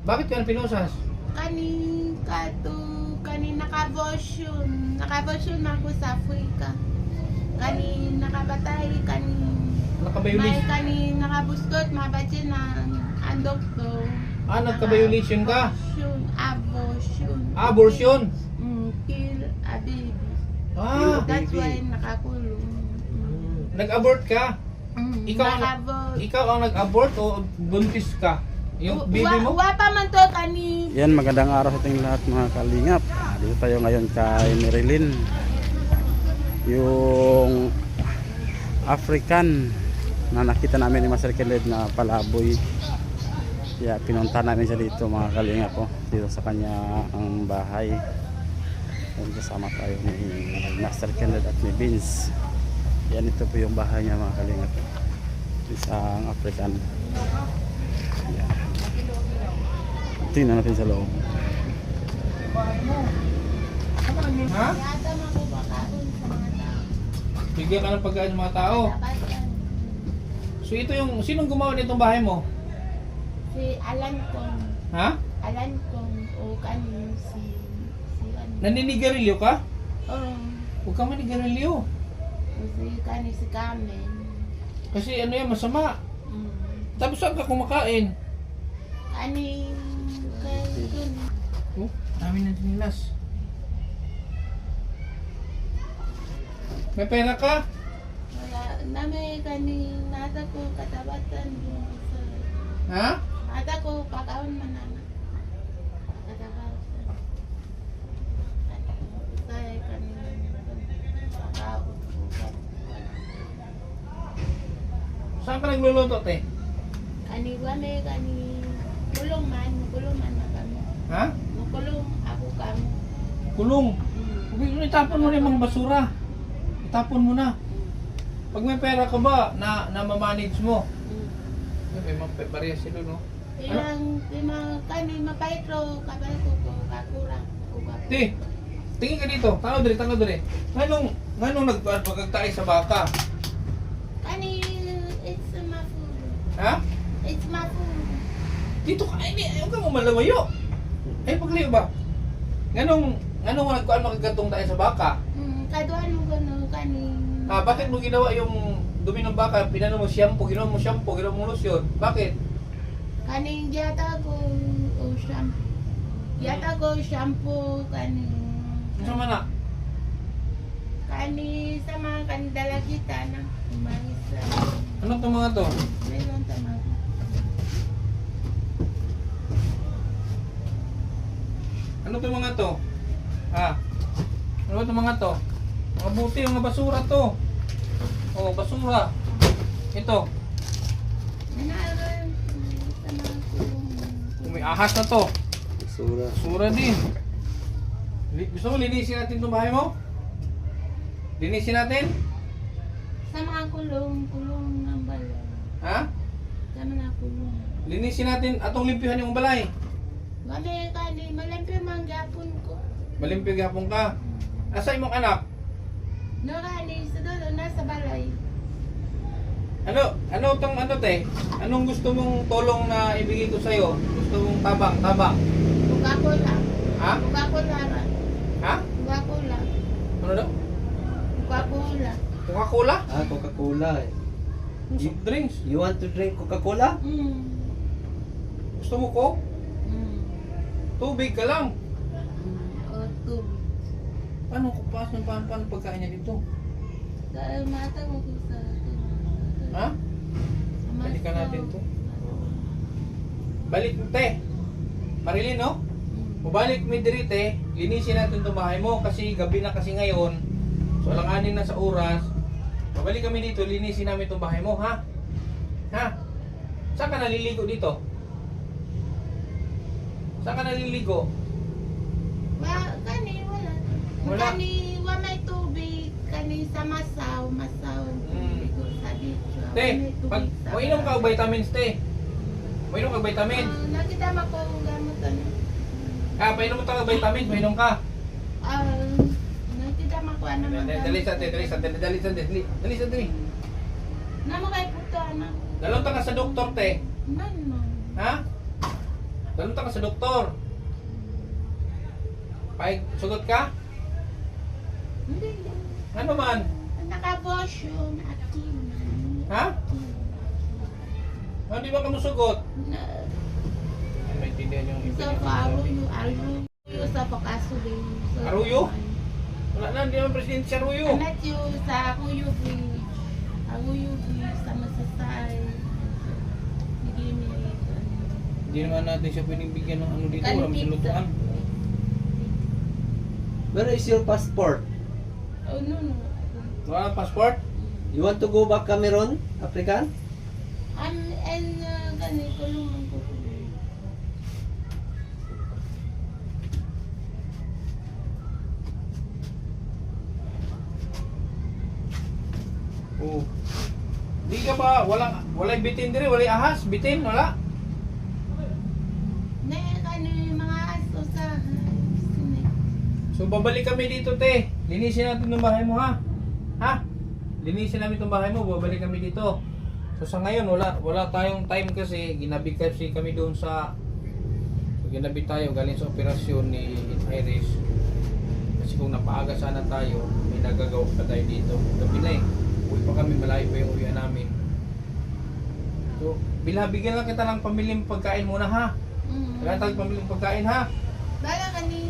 Bakit ka pinusas? Kani naka-abortion ako sa Africa. Kani nakabatay, kani Nakabayulis. kani nakabustot, mabati na ang doktor. Nagka-violation ka? Abortion. Abortion? Kill a baby. That's baby. why nakakulong. Nag-abort ka? Ikaw ang Naka-abort. Ikaw ang nag-abort o buntis ka? Yung baby mo? Wa pa man to kani. Yan, magandang araw sa ating lahat mga kalingap. Dito tayo ngayon kay Marilyn. Yung African na nakita namin ni Master Khaled na palaboy. Kaya pinunta namin siya dito mga kalingap po. Dito sa kanya ang bahay. Yan, kasama tayo ni Master Khaled at ni Vince. Yan, ito po yung bahay niya mga kalingap. Isang African. Yan. Tingnan natin sa loob. Ha? Yata mababakaon sa mga tao. Bigyan ka ng pagkain ng mga tao. Dapat yan. So ito yung, sinong gumawa nitong bahay mo? Si Alan Kong. Ha? Alan Kong o kani si ano. Naninigarilyo ka? Oh, Huwag ka manigarilyo. si kani si Carmen. Kasi ano yan, masama. Mm. Tapos saan ka kumakain? Ani kay dun. Oh, dami ng tinilas. May pera ka? Wala na may kani nata ko katabatan dun sa Ha? nata ko pakaon manana. Katabatan. Kaya kani pakaon ko. Saan ka nagluluto, te? Kani wa may kani kulong man na kami. Ha? Mukulong ako kami. Kulong. Itapon mo na yung mga basura. Itapon mo na. Pag may pera ka ba, na mamanage mo? May mga bariya sila, no? Ilang kani mapaitro kabay ko kakurang ko ka. Te, tingin ka dito. Tanaw dire. Nganong nagpagkagtay sa baka? Kani it's my food. Ha? It's my food. Dito ka, ay, huwag ka mo malawayo. Ay, pagliyo ba? Nganong nagkuhan makagatong tayo sa baka? Kaduan mo gano kani. Bakit mo ginawa yung dumi ng baka? Pinano mo shampoo, ginawa mo lotion. Bakit? Kani yata ko o shampoo. Yata ko shampoo kani. Ano sama na? Kani sa mga kandala kita na umangisa. Ano itong mga to? Meron tama. Ano itong mga to? Ha? Ano itong mga to? Mga buti, mga basura to. Oh, basura. Ito. Meron tama ko. Kung may ahas na to. Basura. Basura din. Gusto mo linisin natin itong bahay mo? Linisin natin? Sa mga kulong ng balon. Ha? Sa mga kulong. Linisin natin atong limpyuhan yung balay. Wala kani malampi man gapon ko. Malimpyug hapon ka. Asa imong anak? No kani sa dulo na sa balay. Ano te? Anong gusto mong tulong na ibigay ko sa'yo? Gusto mong tabang? Coca-Cola. Ha? Coca-Cola ra. Ha? Coca-Cola. Ano daw? Coca-Cola. Coca-Cola? Coca-Cola. Soft drinks? You want to drink Coca-Cola? Gusto mo ko? Mm. Tubig ka lang. O tubig. Paano pagkain niya dito? Dahil mata mo ko sa Ha? Balikan natin to. Balik mo te. Marilyn, no? Mabalik mo diri te. Linisin natin itong bahay mo kasi gabi na kasi ngayon. So alanganin na sa oras. Babalik kami dito, linisin namin itong bahay mo, ha? Ha? Saan ka naliligo dito? Saan ka naliligo? Kani wala. Wala. Kani wa may tubig. Kani sa masaw. Tubig ko sa dito. Te, pag uinom ka og vitamins, te. Uinom ka og vitamins. Nakita mo ko gamot ano. Painom mo ka vitamins, uinom ka. Nakita mo ko ano man. Dali sa te. Namo kay puto anak. Dalawang ka sa doktor, te. Man. Ha? Tanong ka sa doktor. Sugot ka? Hindi. Ano man? Naka-abortion. Active. Ha? Hindi ba ka musugot? Na, Ay, maintindihan yung sa Aruyo. Aruyo sa Pakaso din. Aruyo? Wala na, hindi naman presidente si Arroyo. Anak yun sa Aruyo Bridge. Aruyo Bridge sa Masasay. Hindi naman natin siya pwedeng bigyan ng ano dito. Walang sinutuan. Where is your passport? Oh, no. Wala passport? You want to go back Cameroon, African? Gani, kulungan ko. Oo. Di ka ba, walang bitin dire, walay ahas, bitin, wala? Na, mga aso sa... So babalik kami dito, te. Linisin natin yung bahay mo, ha? Ha? Linisin namin itong bahay mo, babalik kami dito. So sa ngayon, wala tayong time kasi ginabi kasi kami doon sa... So, ginabi tayo galing sa operasyon ni Iris. Kasi kung napaaga sana tayo, may nagagawa pa tayo dito. Gabi na eh. Uwi pa kami, malayo pa yung uwian namin. So, bigyan lang kita ng pamilyang pagkain muna, ha? Kaya tayong pamilyang pagkain, ha? Bala kani...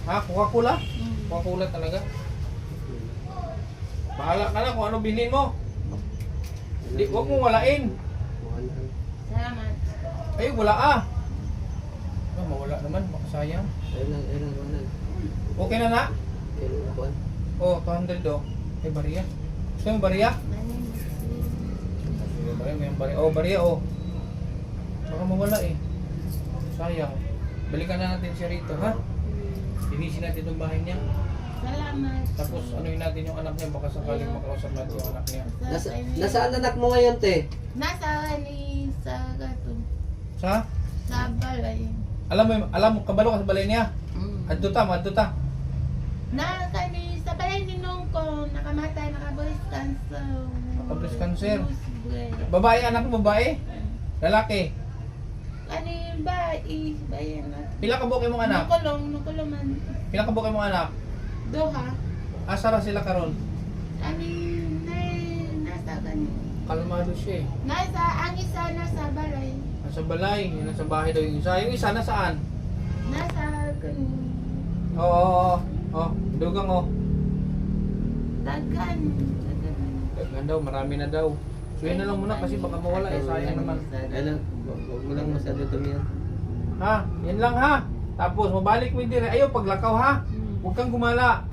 Ha? Coca-Cola? Coca-Cola talaga? Bahala ka na kung ano bilhin mo. Di, huwag mong walain. Salamat. Ay, wala ah. Mawala naman, makasayang. Ayun. Okay na na? Ayun. Oh, 200 do. Ay, bariya. Gusto mo bariya? Sige, bariya, may bariya. Oh, bariya, oh. Baka mawala eh. Sayang. Balikan na natin siya rito, ha? Linisin natin itong bahay niya. Salamat. Tapos anuin natin yung anak niya, baka sakaling makausap natin yung anak niya. Nasaan anak mo ngayon, te? Nasa ni sa gato. Sa? Sa balay. Alam mo, kabalo ka sa balay niya? Adto ta. Na kani sa balay ni nung ko nakamatay naka-breast cancer. Naka-breast cancer? Breast. Babae, anak mo babae? Lalaki? Kani ba bayan na. Pila ka buki mong anak? Nukulong man. Pila ka buki mong anak? Doha. Asa ra sila karon? Kani nasa kani. Kalmado siya eh. Ang isa nasa balay. Nasa balay, nasa bahay daw yung isa. Yung isa nasaan? Nasa kani. Oo. Oh, dugang oh. Dagan. Dagan daw, marami na daw. So yun na lang muna kasi baka mawala eh, sayang naman. Ayun, huwag mo lang masyado tumiyan. Ha? Yan lang ha. Tapos mabalik mo dire. Ayaw paglakaw ha. Huwag kang gumala.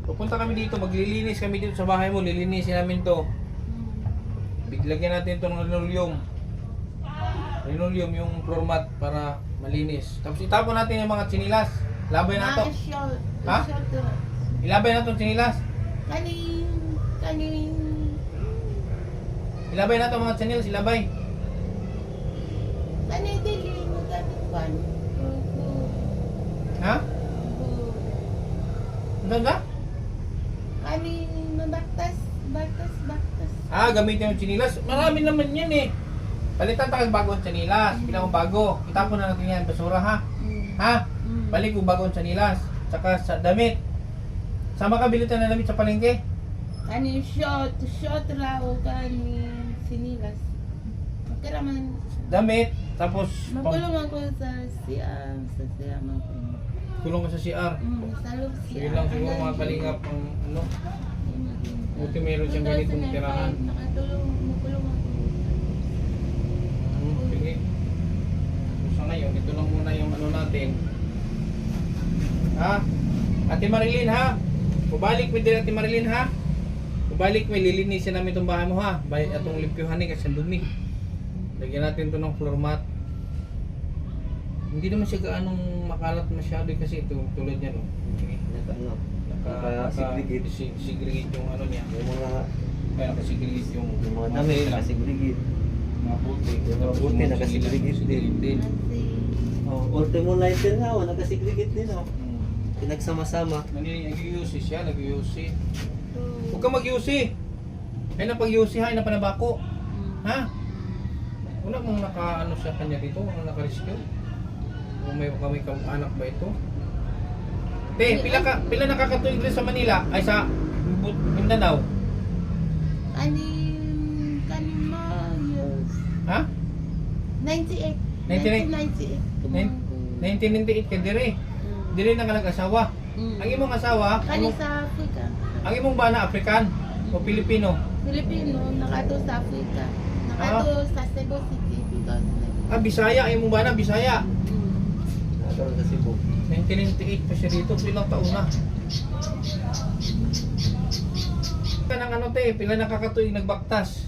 Pupunta kami dito, maglilinis kami dito sa bahay mo, lilinisin namin to. Biglagyan natin ito ng linoleum. Linoleum yung floor mat para malinis. Tapos itapon natin yung mga tsinilas. Labay na to. Ha? Ilabay na itong tsinilas. Kani Ilabay na itong mga tsinilas, ilabay. dili mo kani kwan. Ha? Ano ba? Kani mabaktas. Ah, gamitin yung tsinilas. Marami naman yan eh. Palitan tayo bagong tsinilas. Pila kong bago. Itapon na natin yan, basura ha. Ha? Balik kong bagong tsinilas. Tsaka sa damit. Sama ka bilitan na damit sa palengke. Kani short raw kani sinilas. Magkaraman. Damit. Tapos Magkulong ako sa siyam ko. kulong ka sa CR. Sa loob Sige lang siguro mga kalingap ang ano. Buti meron siyang ganitong tirahan. Magkulong ako. Sige. So sa ngayon, ito lang muna yung ano natin. Ha? Ate Marilyn ha? Bubalik mo din Ate Marilyn ha? Bubalik mo, lilinisin namin itong bahay mo ha? Itong limpyuhan kasi ang dumi. Lagyan natin ito ng floor mat. Hindi naman siya gaanong makalat masyado kasi ito tulad niya no. Naka-segregate. Segregate yung ano niya. Yung mga Kaya naka-segregate yung damit, tela, naka-segregate. mga puti. Yung mga puti, naka-segregate din. Oh, ultimo lighter na, naka-segregate din. Pinagsama-sama. Nag-UC siya, nag-UC. Huwag kang mag-UC. Ay na pag-UC ha, ay na panabako. Ha? Wala mong naka-ano sa kanya dito, wala naka-rescue. Kung may kami anak ba ito? Te, pila nakakatuig rin sa Manila ay sa Mindanao. Kanin Mayos. Ha? 98. 1998 ka dire. Dire na ka nag-asawa. Ang imong asawa, Kanin sa Africa. ang imong bana African o Pilipino? Filipino, nakato sa Africa. Nakato sa Cebu City because Bisaya, ang imong bana Bisaya. Nakaroon sa Cebu. 1998 pa siya dito, ilang taon na. Kanang ano te, pila nakakatuig nagbaktas?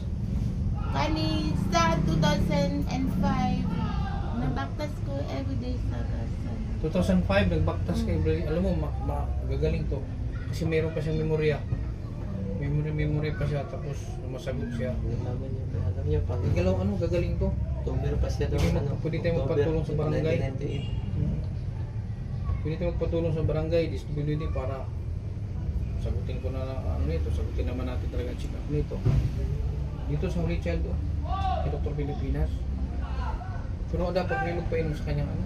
Kani sa 2005, nabaktas ko everyday sa Gasan. 2005 nagbaktas kay Bray. Alam mo, gagaling to. Kasi mayroon pa siyang memorya. Memory pa siya tapos masagot siya. Alam niya pa. Gagaling to. October pa siya daw. Pwede tayo magpatulong sa barangay. 1998. Pwede tayo magpatulong sa barangay, DSWD para sagutin ko na ano nito, sagutin naman natin talaga ang check up nito. Dito sa Holy Child, kay Dr. Pilipinas. Pero dapat may magpainom sa kanyang ano,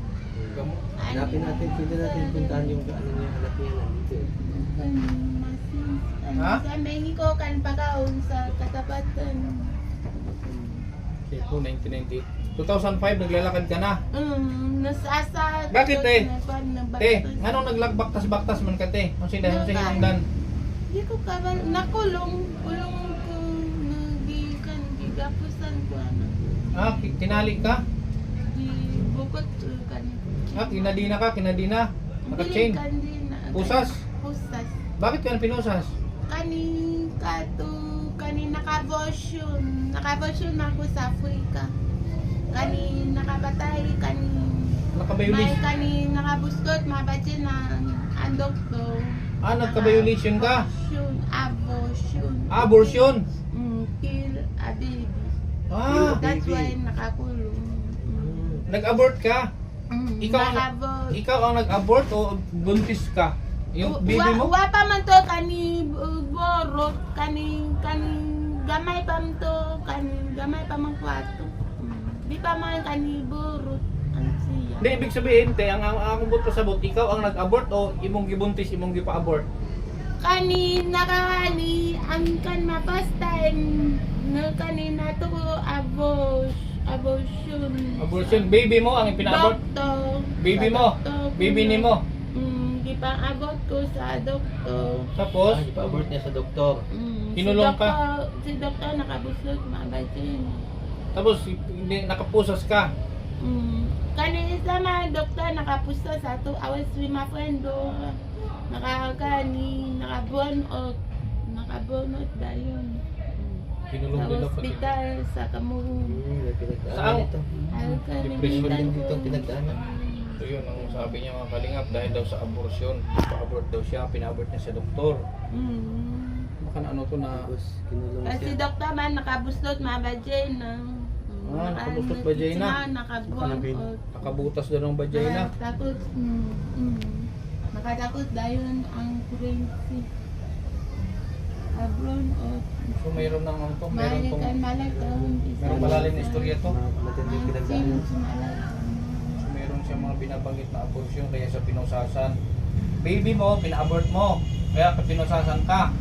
gamot. Hanapin natin, pwede natin puntahan yung ano niya, hanap niya nandito. Ha? Sa Mexico, kan pagkaon sa katapatan. Okay po, 1998. 2005, naglalakad ka na. Nasasa. Bakit, te? Te, anong nagbaktas-baktas man ka te? Ang sila sa hinungdan. Hindi ko kabal. Nakulong. Kulong ko. Nagikan. Gigapusan ko. Tinali ka? Gibukot kan. Kinadina ka? Naka-chain? Pusas? Pusas. Bakit ka pinusas? Kani naka-version. Naka-version ako sa Africa. Kani nakabatay. Kani Nakabayulis? may kani nakabustot. Mabatin na ang doktor. Nagka-violation ka? Abortion. Abortion? Kill a baby. That's why nakakulong. Nag-abort ka? Ikaw ang nag-abort o buntis ka? Yung baby mo? Wa pa man to kani borot kani gamay pa man to gamay pa man kwarto. Di pa man kani borot ang siya. Hindi, ibig sabihin, te, ang akong buto sabot, ikaw ang nag-abort o imong gibuntis, imong gipa-abort? Kani nakani ang kan mapastan na kani nato abortion. Abortion, baby mo ang ipina-abort? Doktor. Baby mo? Baby ni mo? Gipang-abot ko sa doktor. Tapos? Ipa-abort niya sa doktor. Kinulong ka? Si doktor nakabuslot mabatin. Tapos, hindi, nakapusas ka? Kani sa mga doktor nakapustos sa 2 hours with my friend do. Nakabunot dayon. Kinulong Sa din dapat. hospital sa Kamurong. May pinagdaanan Saan? ito. Depression din dito pinagdaanan. So yun, ang sabi niya mga kalingap, dahil daw sa abortion, pa-abort daw siya, pina-abort niya sa doktor. Baka na ano to na... Tapos kinulong Kasi siya. doktor man nakabuslot mabajay na. nakabuslot bajay na. Nakabunot. Nakabutas daw ng vagina. Nakatakot. Nakatakot dayon ang currency. Abron o So mayroon ng ano to, mayroon tong... malakan. Meron malalim na istorya to. Matinding pinagdaanan. So mayroon siya mga binabanggit na abortion, kaya sa pinusasan. Baby mo, pina-abort mo. Kaya pinusasan ka.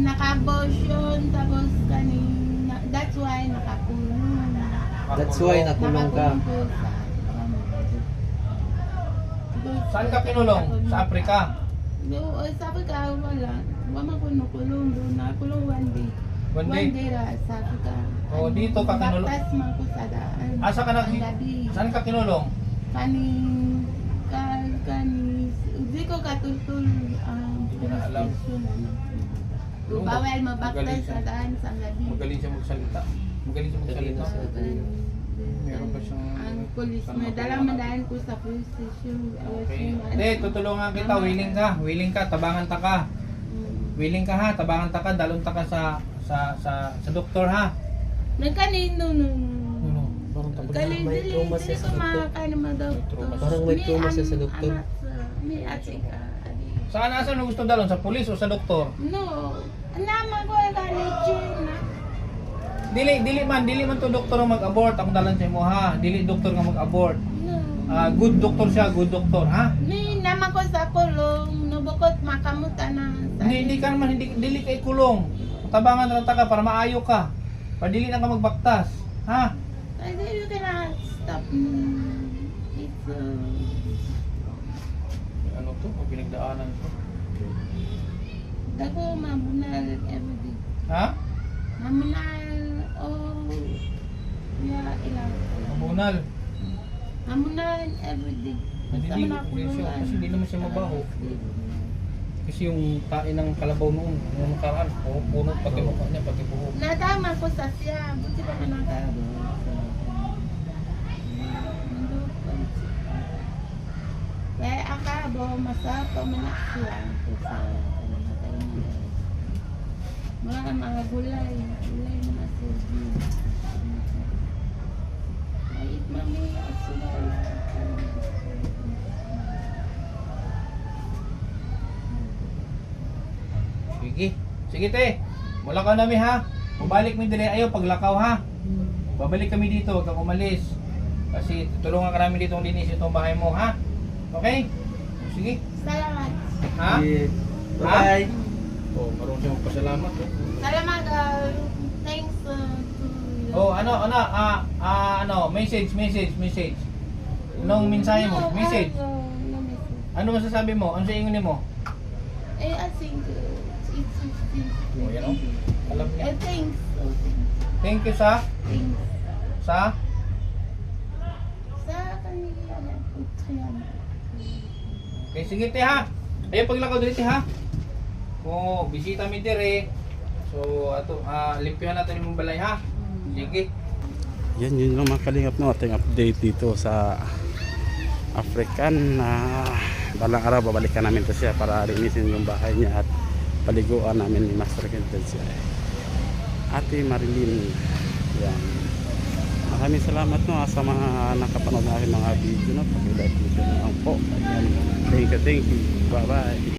Naka-abortion tapos that's why nakakulong. That's why nakulong ka. Nakakulong ko Saan ka pinulong? Sa Africa? Sa Africa, wala. Wala ko nakulong doon. Nakulong one day. One day? One day sa Africa. Oh, dito ka kinulong? Baktas man ko sa daan. Saan ka na? Ang gabi. Saan ka kinulong? Hindi ko katultul ang Hindi ko na alam. Bawal mabaktas Magaling siya. sa daan sa gabi. Magaling siya magsalita. Magaling siya magsalita. Meron pa siyang... Ang pulis, saan madalang makulong? madaan ko sa police station. Okay. Hindi, tutulungan kita. Willing ka. Willing ka. Tabangan ta ka. Willing ka ha. Tabangan ta ka. Dalon ta ka sa doktor ha. Nagkanino nung... Parang tapos. Galing May dili, trauma dili siya sa ko doktor. makakain mga doktor. Parang may trauma siya sa doktor. May atika. Saan asa mo gusto dalon? Sa pulis o sa doktor? No. Naman ko ang legend na. dili man to doktor ang mag-abort ang dalan sa imo ha. Dili doktor nga mag-abort. Good doktor siya, good doktor ha. Ni naman ko sa kulong, nubukot makamuta na. Hindi ka naman dili kay kulong. Tabangan ra ta ka para maayo ka. Para dili na ka magbaktas, ha? I think you cannot stop. It's Ano to? Ang pinagdaanan ko. dago mabunal everyday. Ha? Mamunal ilang. Mabunal. Mamunal everyday. Kasi hindi naman siya mabaho. Kasi yung tain ng kalabaw noon, yung nakaraan, puno pati mukha niya, pati buhok. Nadama ko sa siya. Buti pa ka nakabo. Kaya akabo, masapa manak siya. Sa mga gulay. Gulay na asubi. Ait mami asubi. Sige te, wala ka namin ha. Pabalik mo dire ayo paglakaw ha. Babalik kami dito, huwag kang umalis. Kasi tutulungan ka namin dito linis itong bahay mo ha. Okay? Sige. Salamat. Ha? Sige. Bye. Oh, marunong siya magpasalamat. Salamat. Thanks to you. Oh, message. Anong mensahe mo? Message. No message. Ano masasabi mo? Ano sa ingon mo? I think it's Oh, yan oh. Alam niya. thanks. Thank you sa Thanks. sa Sa kanila. Okay, sige te ha. Ayo paglakaw dito te ha. Oh, bisita mi dire. So ato limpyuhan natin yung balay ha. Sige. Yan, yun lang mga kalingap no, ating update dito sa African na balang araw babalikan namin to siya para linisin yung bahay niya at paliguan namin ni Master Kentel siya. Ate Marilyn. Yan. Maraming salamat no sa mga nakapanood ng aking mga video no. Pag-like nyo lang po. Ayan. Thank you. Bye bye.